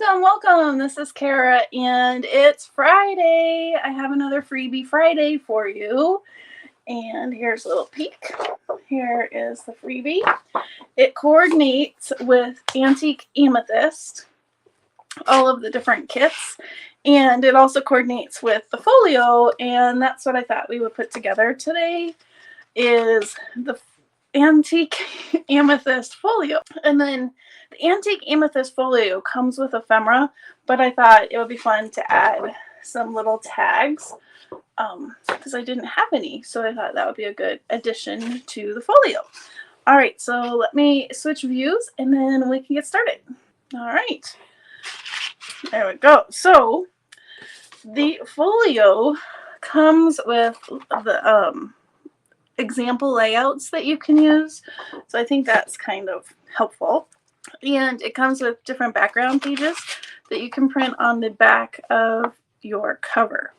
Welcome, welcome. This is Cara, and it's Friday. I have another Freebie Friday for you. And here's a little peek. Here is the freebie. It coordinates with Antique Amethyst, all of the different kits, and it also coordinates with the folio, and that's what I thought we would put together today is the Antique Amethyst Folio. And then the Antique Amethyst Folio comes with ephemera, but I thought it would be fun to add some little tags because I didn't have any, so I thought that would be a good addition to the folio. All right, so let me switch views and then we can get started. All right, there we go. So the folio comes with the example layouts that you can use, so I think that's kind of helpful. And it comes with different background pages that you can print on the back of your cover.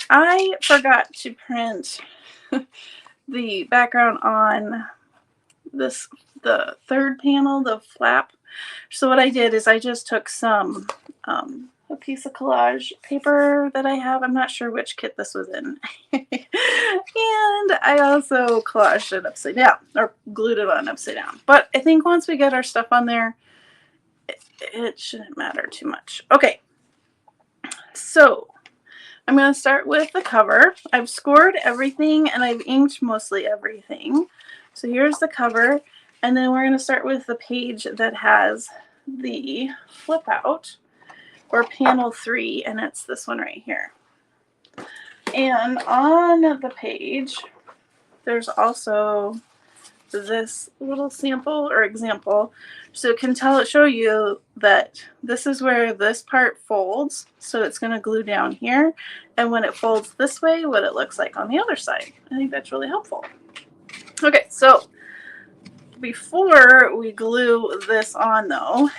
I forgot to print the background on the third panel, the flap. So what I did is I just took some a piece of collage paper that I have. I'm not sure which kit this was in. And I also collaged it upside down, or glued it on upside down. But I think once we get our stuff on there, it shouldn't matter too much. Okay, so I'm going to start with the cover. I've scored everything and I've inked mostly everything. So here's the cover, and then we're going to start with the page that has the flip out, or panel 3, and it's this one right here. And on the page, there's also this little sample or example, so it can show you that this is where this part folds, so it's going to glue down here, and when it folds this way, what it looks like on the other side. I think that's really helpful. Okay, so before we glue this on though,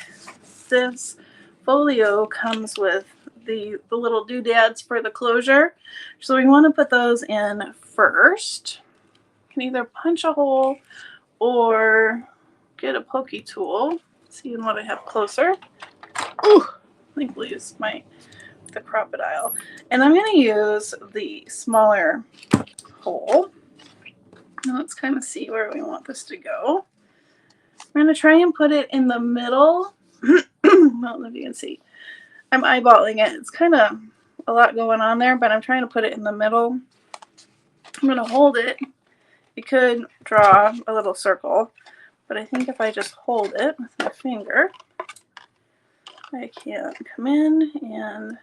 this folio comes with the little doodads for the closure, so we want to put those in first. You can either punch a hole or get a pokey tool. Seeing what I have closer. Ooh, I think we'll use the crocodile. And I'm going to use the smaller hole. Now let's kind of see where we want this to go. I'm going to try and put it in the middle. I don't know if you can see. I'm eyeballing it. It's kind of a lot going on there, but I'm trying to put it in the middle. I'm going to hold it. You could draw a little circle, but I think if I just hold it with my finger, I can come in and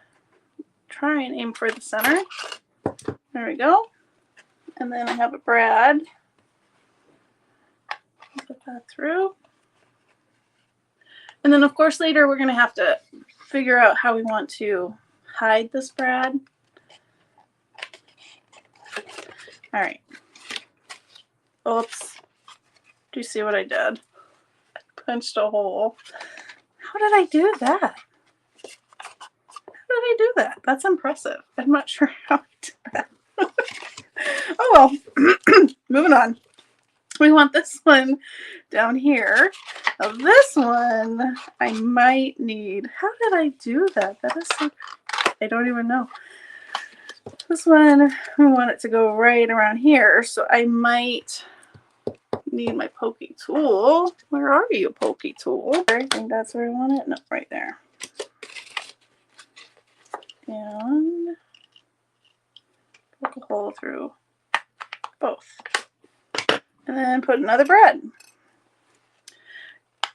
try and aim for the center. There we go. And then I have a brad. Put that through. And then of course later we're going to have to figure out how we want to hide this brad. All right. Oops. Do you see what I did? I punched a hole. How did I do that? How did I do that? That's impressive. I'm not sure how I did that. Oh well. Moving on. We want this one down here. Now this one I might need. How did I do that? That is so, I don't even know. This one, we want it to go right around here, so I might need my pokey tool. Where are you, pokey tool? I think that's where I want it. No, right there. And poke a hole through both. And then put another brad.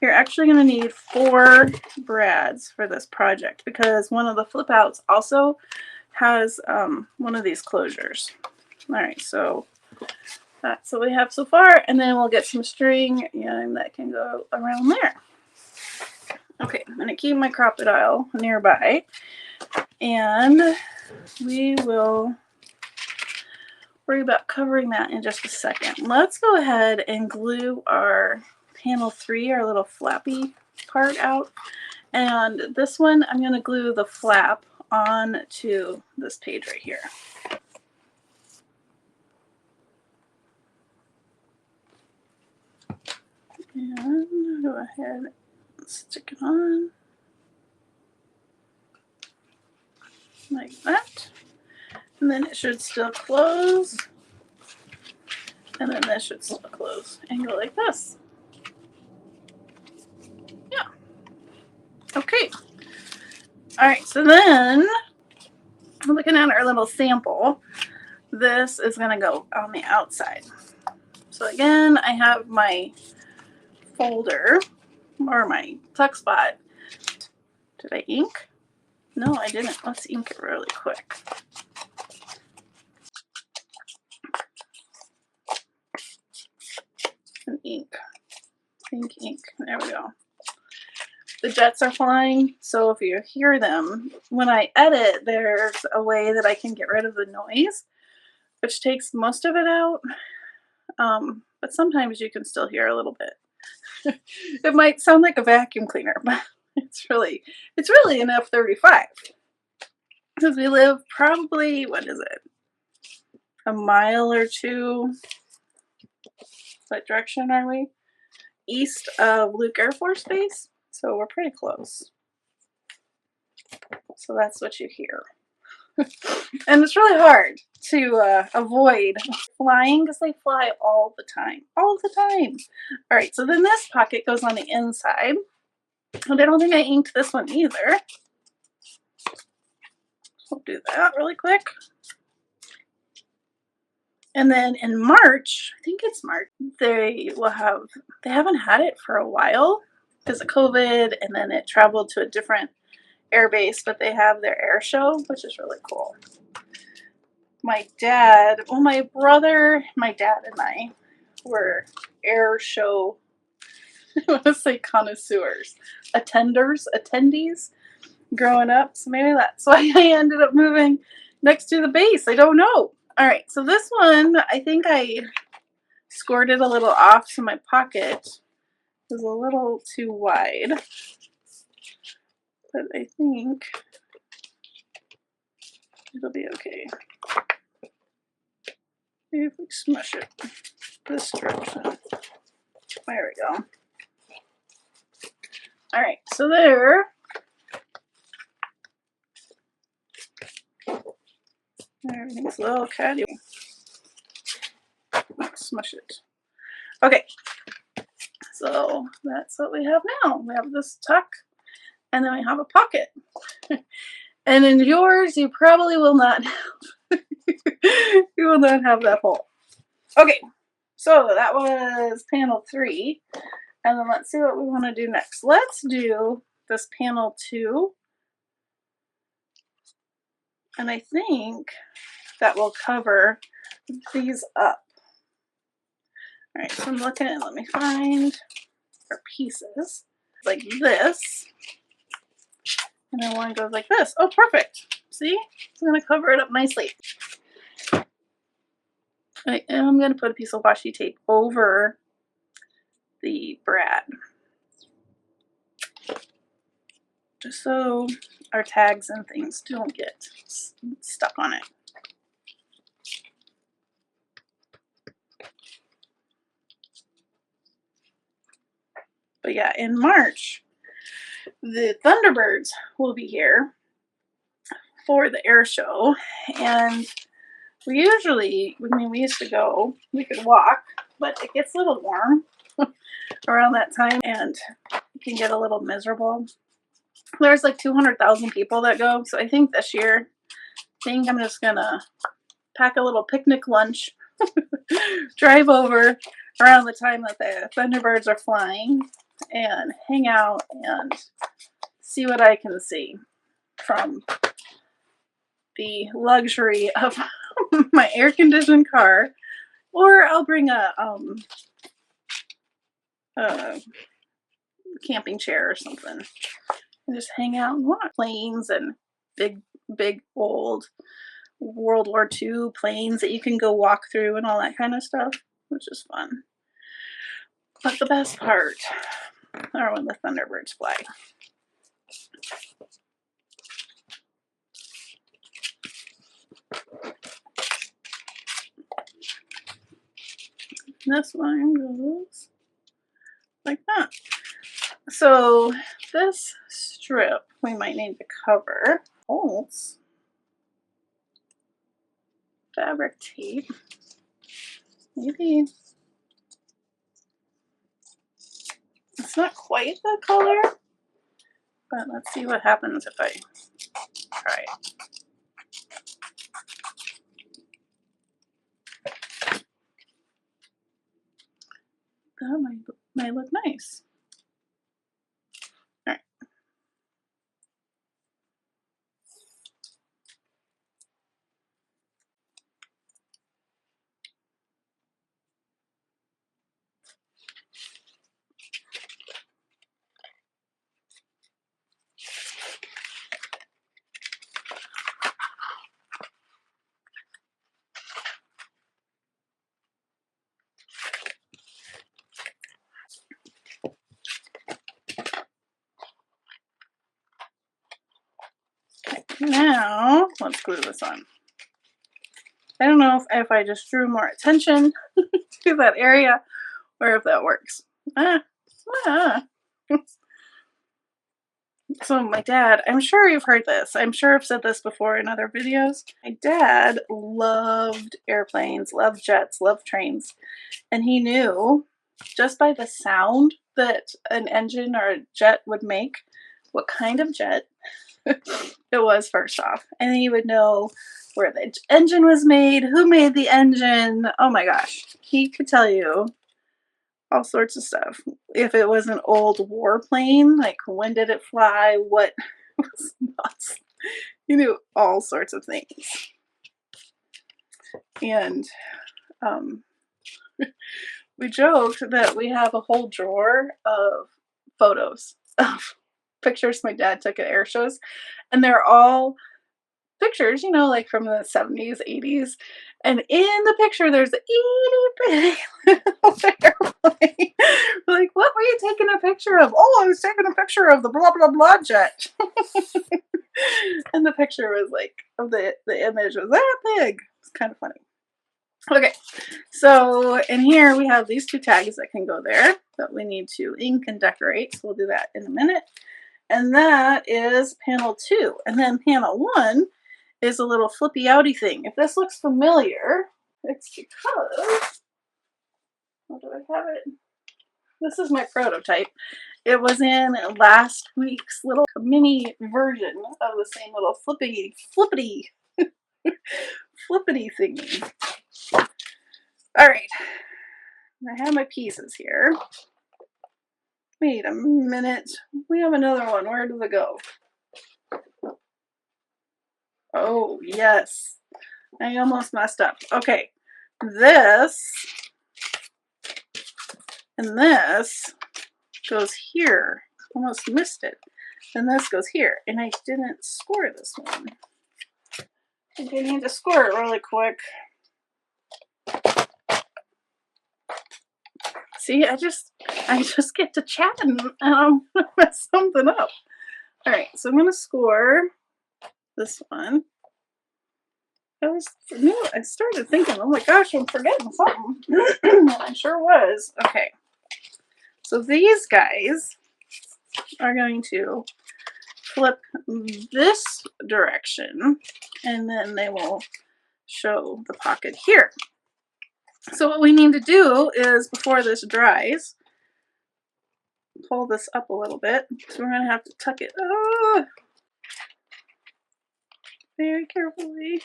You're actually going to need 4 brads for this project because one of the flip outs also has one of these closures. All right, so that's what we have so far, and then we'll get some string and that can go around there. Okay, I'm going to keep my crocodile nearby, and we will worry about covering that in just a second. Let's go ahead and glue our panel 3, our little flappy part out. And this one, I'm going to glue the flap onto this page right here. And go ahead and stick it on. like that. And then it should still close. And then this should still close and go like this. Yeah. Okay. All right, so then looking at our little sample, this is going to go on the outside. So again, I have my folder or my tuck spot. Did I ink? No, I didn't. Let's ink it really quick. And ink. Ink, ink. There we go. The jets are flying, so if you hear them, when I edit, there's a way that I can get rid of the noise, which takes most of it out. But sometimes you can still hear a little bit. It might sound like a vacuum cleaner, but it's really an F-35. Because we live probably, what is it, a mile or two? What direction are we? East of Luke Air Force Base. So we're pretty close. So that's what you hear. And it's really hard to avoid flying because they fly all the time. All the time. All right, so then this pocket goes on the inside. And I don't think I inked this one either. We'll do that really quick. And then in March, I think it's March, they haven't had it for a while because of COVID, and then it traveled to a different air base, but they have their air show, which is really cool. My dad, well, my brother, my dad and I were air show, I want to say connoisseurs, attendees growing up. So maybe that's why I ended up moving next to the base. I don't know. All right, so this one, I think I scored it a little off, so my pocket is a little too wide. But I think it'll be okay. Maybe if we smush it this direction. There we go. All right, so there. Everything's a little catty. Smush it. Okay, so that's what we have now. We have this tuck, and then we have a pocket. And in yours, you probably will not have, you will not have that hole. Okay, so that was panel 3. And then let's see what we want to do next. Let's do this panel 2. And I think that will cover these up. All right, so I'm looking at, let me find our pieces. Like this. And then one goes like this. Oh, perfect. See? It's going to cover it up nicely. I am going to put a piece of washi tape over the brad, just so our tags and things don't get stuck on it. But yeah, in March, the Thunderbirds will be here for the air show, and we usually, I mean, we used to go, we could walk, but it gets a little warm around that time, and it can get a little miserable. There's like 200,000 people that go, so I think this year, I'm just gonna pack a little picnic lunch, drive over around the time that the Thunderbirds are flying, and hang out and see what I can see from the luxury of my air-conditioned car, or I'll bring a camping chair or something and just hang out and watch planes and big old World War II planes that you can go walk through and all that kind of stuff, which is fun. But the best part are when the Thunderbirds fly. This one goes like that. So this strip we might need to cover. Bolts. fabric tape. Maybe it's not quite the color, but let's see what happens if I try it. That might look nice. All right. Now let's glue this on. I don't know if I just drew more attention to that area or if that works. So my dad, I'm sure you've heard this. I'm sure I've said this before in other videos. My dad loved airplanes, loved jets, loved trains. And he knew just by the sound that an engine or a jet would make what kind of jet it was first off. And he would know where the engine was made, who made the engine. Oh my gosh. He could tell you all sorts of stuff. If it was an old warplane, like when did it fly, what was nuts. He knew all sorts of things. And we joked that we have a whole drawer of photos of pictures my dad took at air shows, and they're all pictures, you know, like from the 70s, 80s. And in the picture, there's a itty bitty little airplane. We're like, what were you taking a picture of? Oh, I was taking a picture of the blah, blah, blah jet. And the picture was like, of the image was that big. It's kind of funny. Okay, so in here we have these two tags that can go there that we need to ink and decorate. So we'll do that in a minute. And that is panel 2. And then panel 1 is a little flippy outy thing. If this looks familiar, it's because, how do I have it? This is my prototype. It was in last week's little mini version of the same little flippity thingy. All right, I have my pieces here. Wait a minute. We have another one. Where does it go? Oh, yes. I almost messed up. Okay. This and this goes here. Almost missed it. And this goes here. And I didn't score this one. I think I need to score it really quick. See, I just get to chatting and I'm gonna mess something up. All right, so I'm gonna score this one. I started thinking, oh my gosh, I'm forgetting something. I sure was. Okay, so these guys are going to flip this direction, and then they will show the pocket here. So what we need to do is, before this dries, pull this up a little bit. So we're going to have to tuck it very carefully.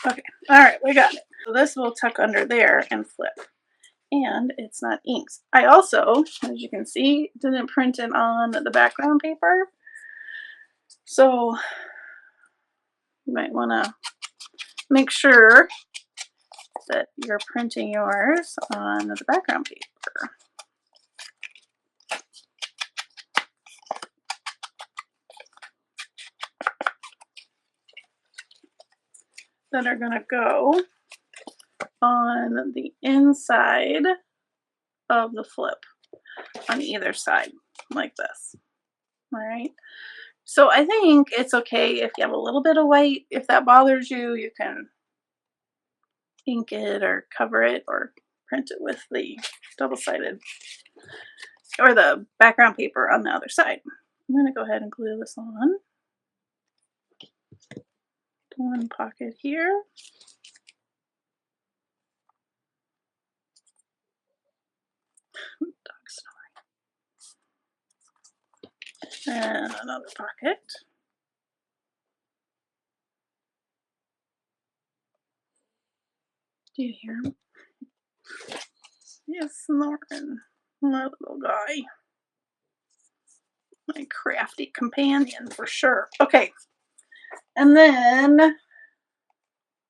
Okay, all right, we got it. So this will tuck under there and flip. And it's not inked. I also, as you can see, didn't print it on the background paper. So you might want to make sure that you're printing yours on the background paper. That are going to go on the inside of the flip on either side, like this. All right. So I think it's okay if you have a little bit of white. If that bothers you, you can ink it or cover it or print it with the double-sided or the background paper on the other side. I'm going to go ahead and glue this on. one pocket here. Dog snoring. And another pocket. Do you hear him? He's snoring. My little guy. My crafty companion for sure. Okay. And then,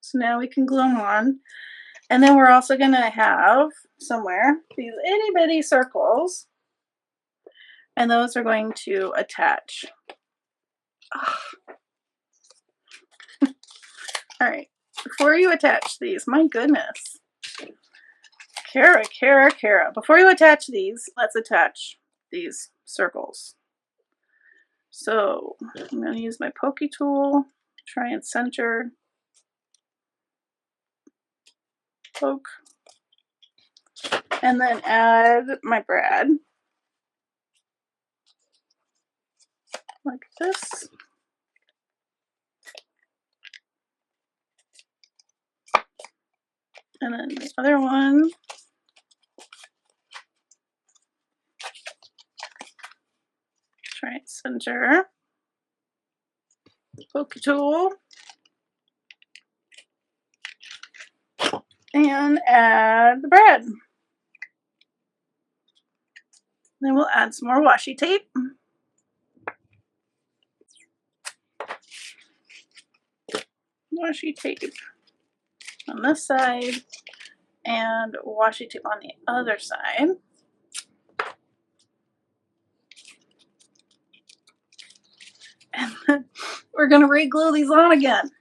so now we can glue them on. And then we're also going to have somewhere these itty bitty circles. And those are going to attach. All right. Before you attach these, my goodness. Cara. Before you attach these, let's attach these circles. So I'm going to use my pokey tool, try and center, poke, and then add my brad like this. And then the other one, try and center, pokey tool, and add the brad. Then we'll add some more washi tape. Washi tape on this side and washi tape on the other side. And then we're going to re-glue these on again.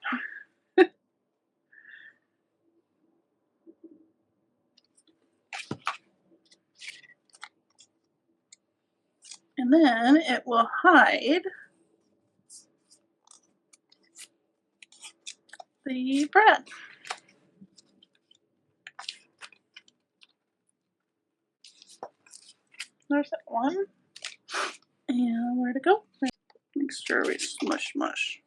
And then it will hide the brad. There's that one. And where to go? Make sure we smush.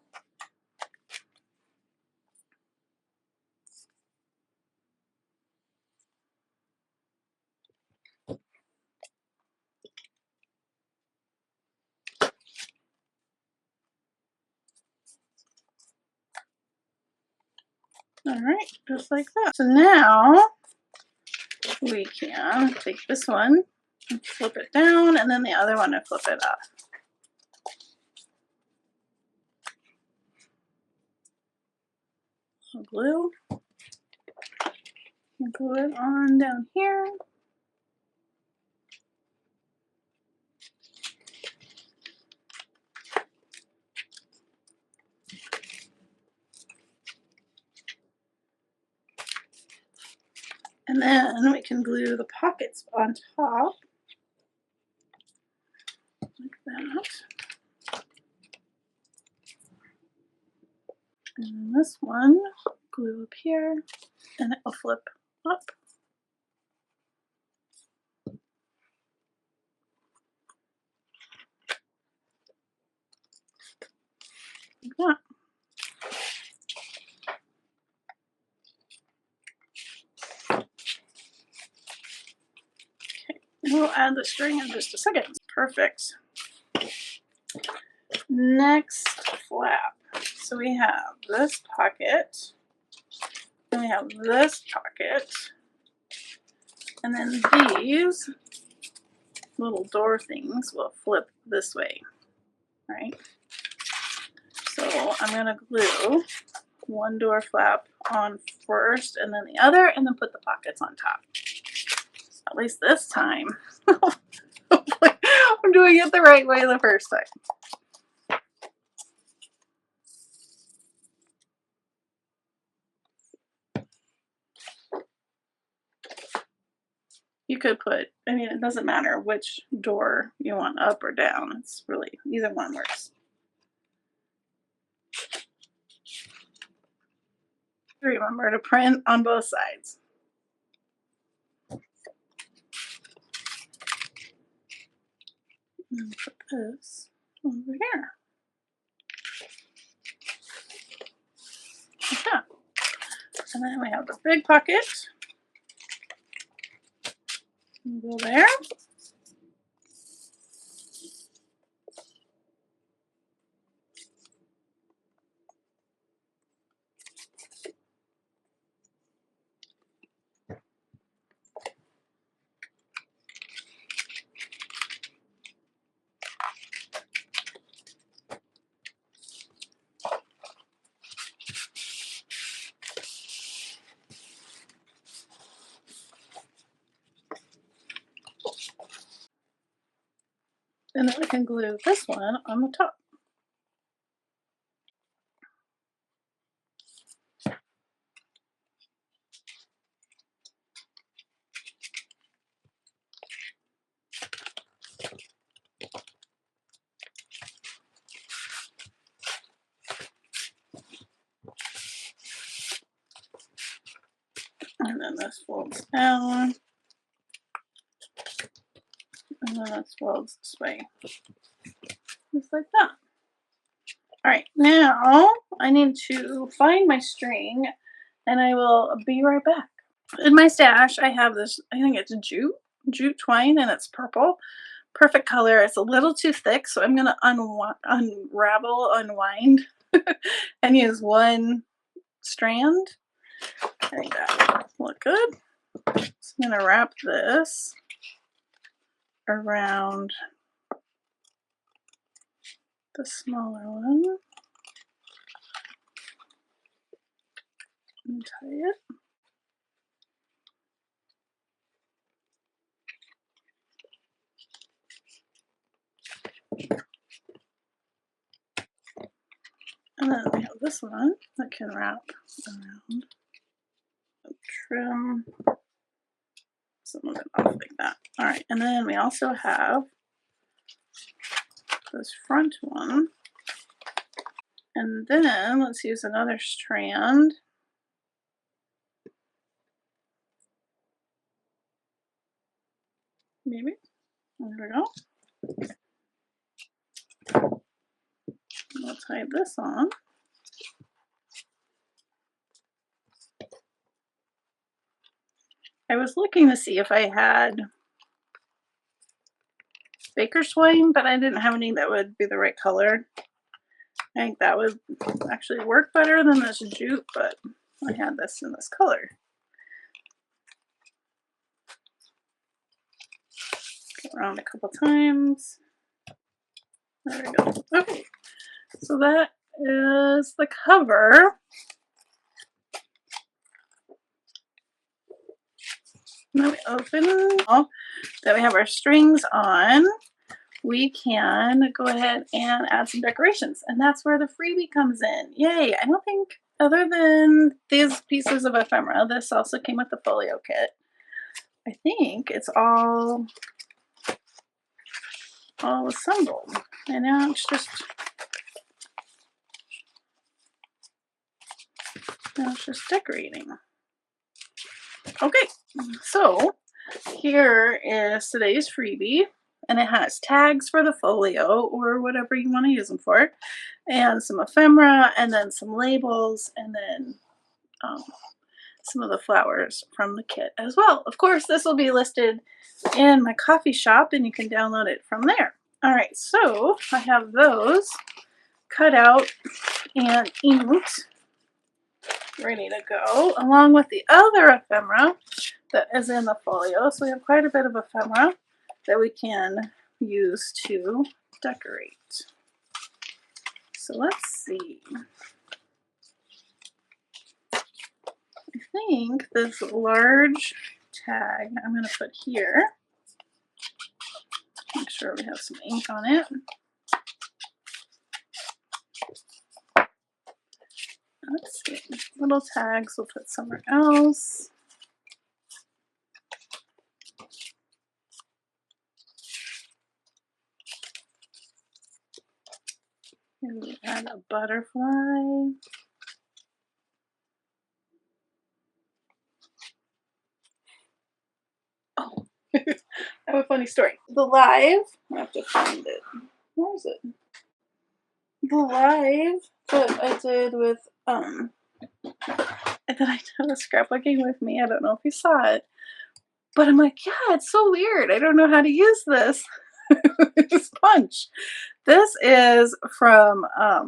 All right, just like that. So now we can take this one and flip it down, and then the other one and flip it up. So glue it on down here. And then we can glue the pockets on top, like that. And this one, glue up here, and it will flip up. Like that. Okay, and we'll add the string in just a second. Perfect. Next flap. So we have this pocket, then we have this pocket, and then these little door things will flip this way, right? So I'm going to glue one door flap on first and then the other, and then put the pockets on top. So at least this time, I'm doing it the right way the first time. You could put, I mean, it doesn't matter which door you want up or down. It's really, either one works. Remember to print on both sides. And put this over here. And then we have the big pocket. Go there. And then we can glue this one on the top. And then this folds down. And then this folds this way. Just like that. Alright, now I need to find my string and I will be right back. In my stash I have this, I think it's jute twine, and it's purple. Perfect color. It's a little too thick, so I'm going to unwind and use one strand. I think that will look good. So I'm going to wrap this around the smaller one and tie it. And then we have this one that can wrap around, trim some of it off like that. Alright, and then we also have this front one. And then let's use another strand. Maybe. There we go. We'll tie this on. I was looking to see if I had baker's twine, but I didn't have any that would be the right color. I think that would actually work better than this jute, but I had this in this color. Go around a couple times. There we go. Okay, so that is the cover. Now we open that we have our strings on. We can go ahead and add some decorations, and that's where the freebie comes in. Yay! I don't think, other than these pieces of ephemera, this also came with the folio kit. I think it's all assembled, and now it's just decorating. Okay, so here is today's freebie, and it has tags for the folio or whatever you want to use them for, and some ephemera, and then some labels, and then some of the flowers from the kit as well. Of course, this will be listed in my coffee shop, and you can download it from there. All right, so I have those cut out and inked, ready to go, along with the other ephemera that is in the folio. So we have quite a bit of ephemera that we can use to decorate. So let's see. I think this large tag I'm going to put here. Make sure we have some ink on it. Let's see. Little tags we'll put somewhere else. Maybe we add a butterfly. Oh, I have a funny story. The live, I have to find it. Where is it? The live that I did with And then I was scrapbooking with me. I don't know if you saw it, but I'm like, yeah, it's so weird. I don't know how to use this. This punch. This is from, I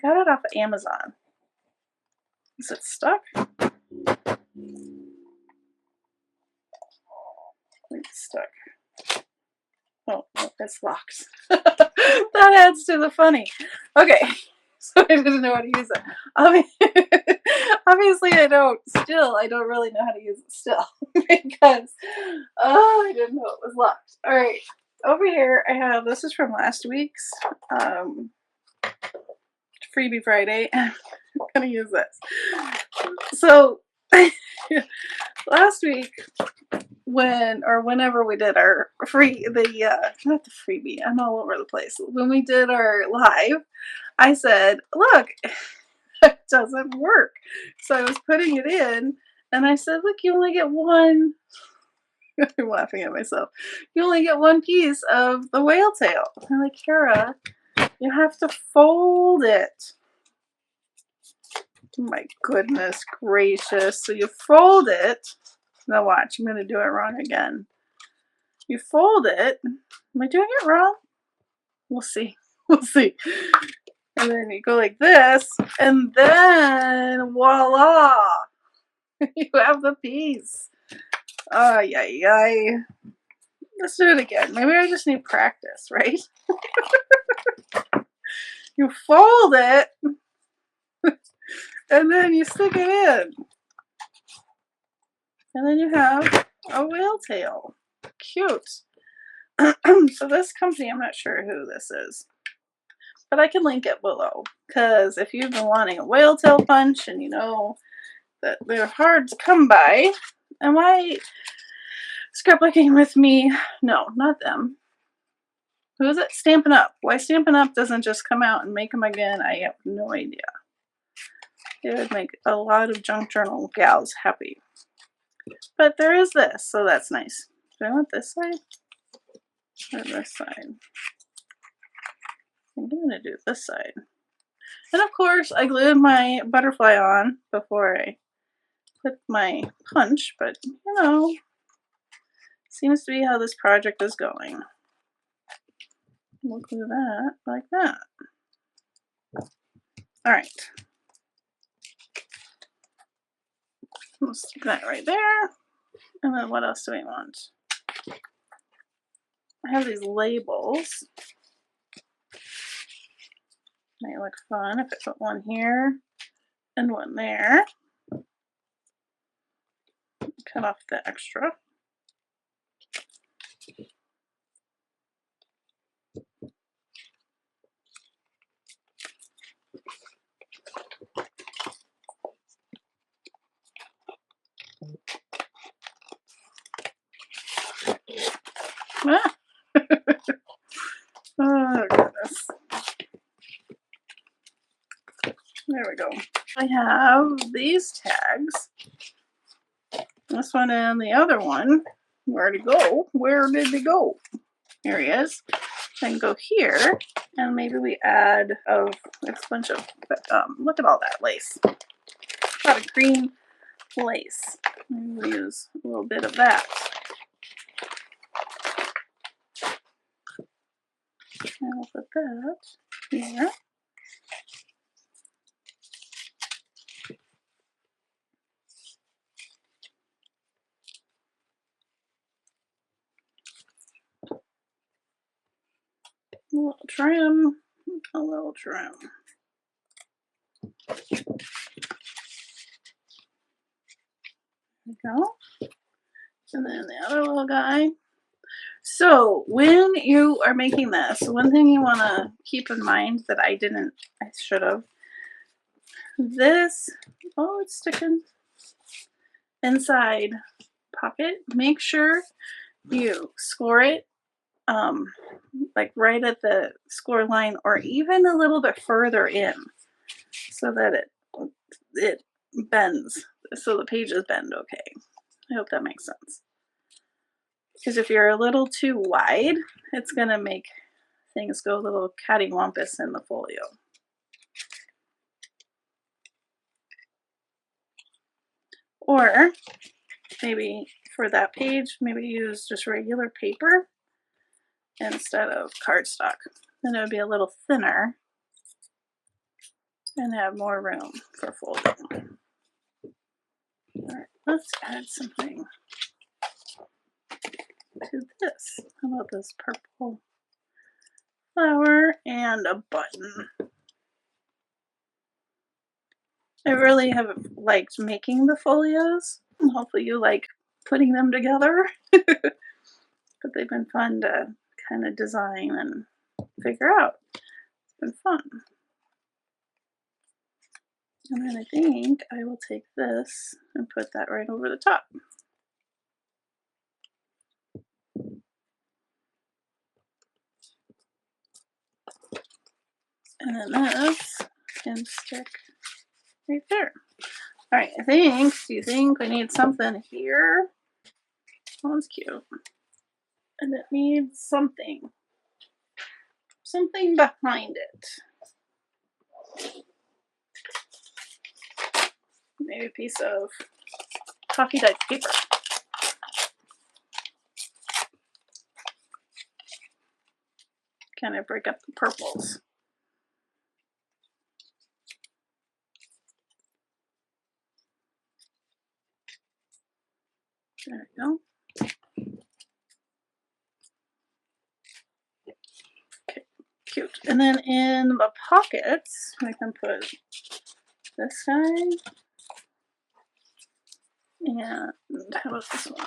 got it off of Amazon. Is it stuck? It's stuck. Oh, no, it's locked. That adds to the funny. Okay, so I didn't know how to use it. I mean, obviously I don't really know how to use it still because I didn't know it was locked. All right, over here I have, this is from last week's Freebie Friday. I'm gonna use this. So last week, whenever we did our not the freebie, I'm all over the place. When we did our live, I said, look, it doesn't work. So I was putting it in and I said, look, you only get one. I'm laughing at myself. You only get one piece of the whale tail. I'm like, Cara, you have to fold it. Oh my goodness gracious. So you fold it. Now watch, I'm going to do it wrong again. You fold it. Am I doing it wrong? We'll see. We'll see. And then you go like this, and then voila! You have the piece. Ay, ay, ay. Let's do it again. Maybe I just need practice, right? You fold it, and then you stick it in. And then you have a whale tail. Cute. So this company, I'm not sure who this is, but I can link it below, because if you've been wanting a whale tail punch and you know that they're hard to come by, and why scrapbooking with me, no, not them. Who is it? Stampin' Up. Why Stampin' Up doesn't just come out and make them again, I have no idea. It would make a lot of junk journal gals happy. But there is this, so that's nice. Do I want this side or this side? I think I'm going to do this side. And of course, I glued my butterfly on before I put my punch, but you know, seems to be how this project is going. We'll glue that like that. All right. We'll stick that right there. And then what else do we want? I have these labels. Might look fun if I put one here and one there. Cut off the extra. Ah. Oh goodness. There we go. I have these tags. This one and the other one. Where'd he go? Where did he go? Here he is. Then go here, and maybe we add a bunch of, look at all that lace. A lot of green lace. Maybe we'll use a little bit of that. And I'll put that here. A little trim, a little trim. There we go. And then the other little guy. So when you are making this, one thing you want to keep in mind that I should have. This, oh, it's sticking inside pocket. Make sure you score it like right at the score line, or even a little bit further in, so that it bends, so the pages bend okay. I hope that makes sense. Because if you're a little too wide, it's going to make things go a little cattywampus in the folio. Or maybe for that page, maybe use just regular paper instead of cardstock. Then it would be a little thinner and have more room for folding. Alright, let's add something to this. How about this purple flower and a button? I really have liked making the folios, and hopefully you like putting them together. But they've been fun to kind of design and figure out. It's been fun. And then I think I will take this and put that right over the top. And then this can stick right there. All right, do you think we need something here? Oh, that's cute. And it needs something behind it. Maybe a piece of coffee dyed paper. Kind of break up the purples. There we go. Okay, cute. And then in the pockets, we can put this guy. And how about this one?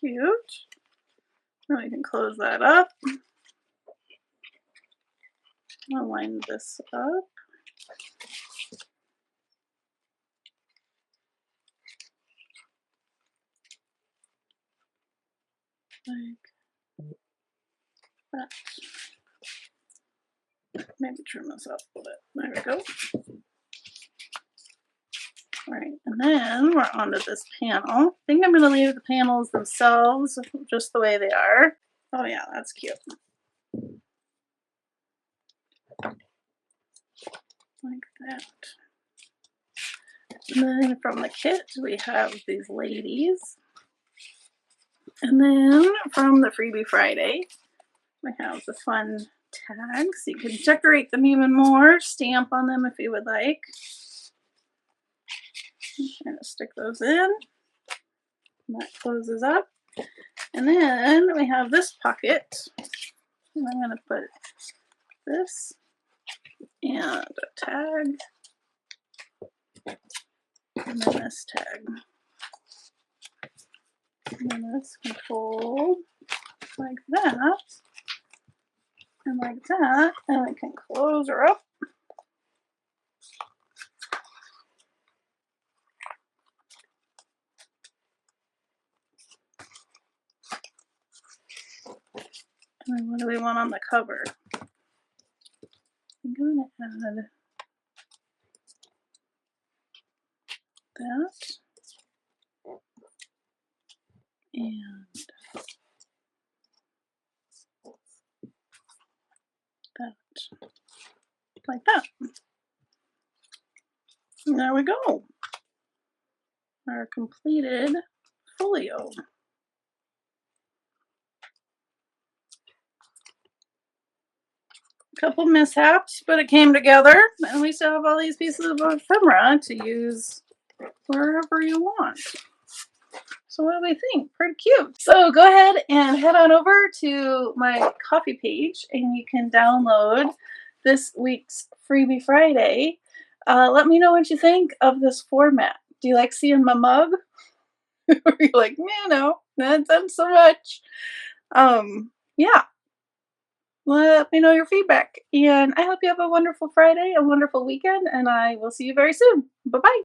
Cute. Then we can close that up. I'll line this up. Like that. Maybe trim this up a little bit. There we go. All right, and then we're onto this panel. I think I'm going to leave the panels themselves just the way they are. Oh yeah, that's cute. Like that. And then from the kit, we have these ladies. And then from the Freebie Friday, we have the fun tags. You can decorate them even more, stamp on them if you would like. I'm going to stick those in. And that closes up. And then we have this pocket. And I'm going to put this and a tag. And then this tag. And then this can fold like that. And like that. And we can close her up. And then what do we want on the cover? I'm going to add that. And that. Like that. And there we go. Our completed folio. Couple mishaps, but it came together, and we still have all these pieces of ephemera to use wherever you want. So what do we think? Pretty cute. So go ahead and head on over to my coffee page, and you can download this week's Freebie Friday. Let me know what you think of this format. Do you like seeing my mug? Or you're like, no, that's not so much. Yeah. Let me know your feedback. And I hope you have a wonderful Friday, a wonderful weekend, and I will see you very soon. Bye-bye.